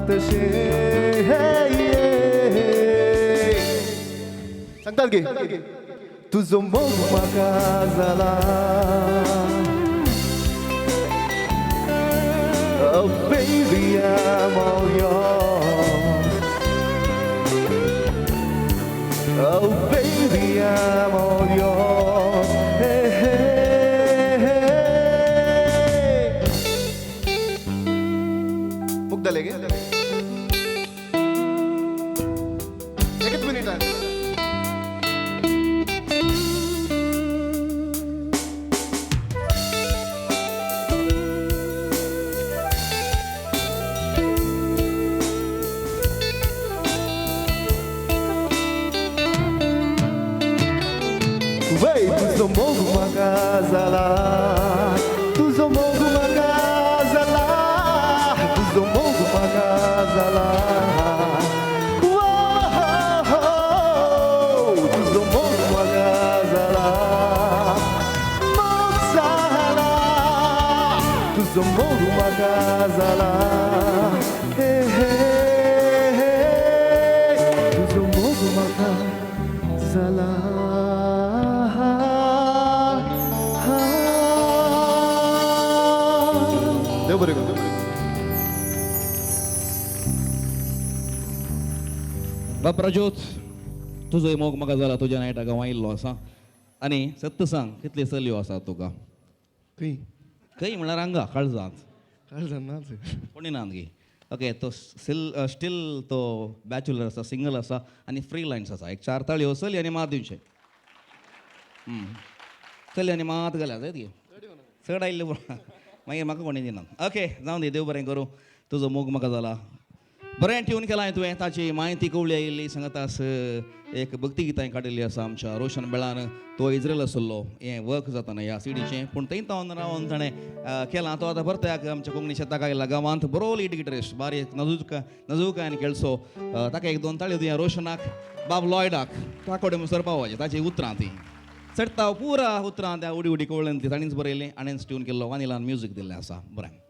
तशे सांगतात गे तुझो मोग म्हाका जाला Oh baby I'm all yours Oh baby I'm all yours hey, hey, hey. Mugdha लेगे एकच मिनिट आहे Wey, tuzo mogu magazala, tuzo mogu magazala, tuzo mogu magazala. Tuzo mogu magazala, mozala, tuzo mogu magazala. Hey, hey, hey, tuzo mogu magazala. Prajyot तुजो मोग म्हाका जाला तुज्या नायटा गांवां आसा आनी सत्य सांग कितले चलयो आसा तुका खंय म्हळ्यार हांगा काळजांत कोणी ना गे ओके तो स्टील तो बॅचुलर आसा सिंगल आसा आनी फ्री लायन्स आसा एक 4 ताळयो चली आनी मात दिवचे चली आनी मात घाल्या जाय गे चड आयिल्ले मागीर म्हाका कोणी दिनात ओके जावं दी देव बरें करूं तुजो मोग म्हाका जाला बरें ट्यून केलां तुवें ताची म्हायती कवळी आयिल्ली सांगातास एक भक्ती गितांय काडिल्ली आसा आमच्या रोशन बेळान तो इज्रेल आसलो हें वर्क जाताना ह्या सीडीचें पूण थंय रावन ताणें केलां तो आतां परत्याक आमच्या कोंकणी शेताक आयला गांवांत बरो लीड गिटरिस्ट बारीक नजूकायन खेळसो ताका 1-2 ताळयो दिया रोशनाक बाब लॉयडाक ताकोडे म्हणसर पावोवचें ताची उतरां ती चडटा पुरा उतरां त्या उडी कवळ्यान ती ताणींच बरयलें आनीच ट्यून केल्लो वानिलान म्युजीक दिल्लें आसा बरें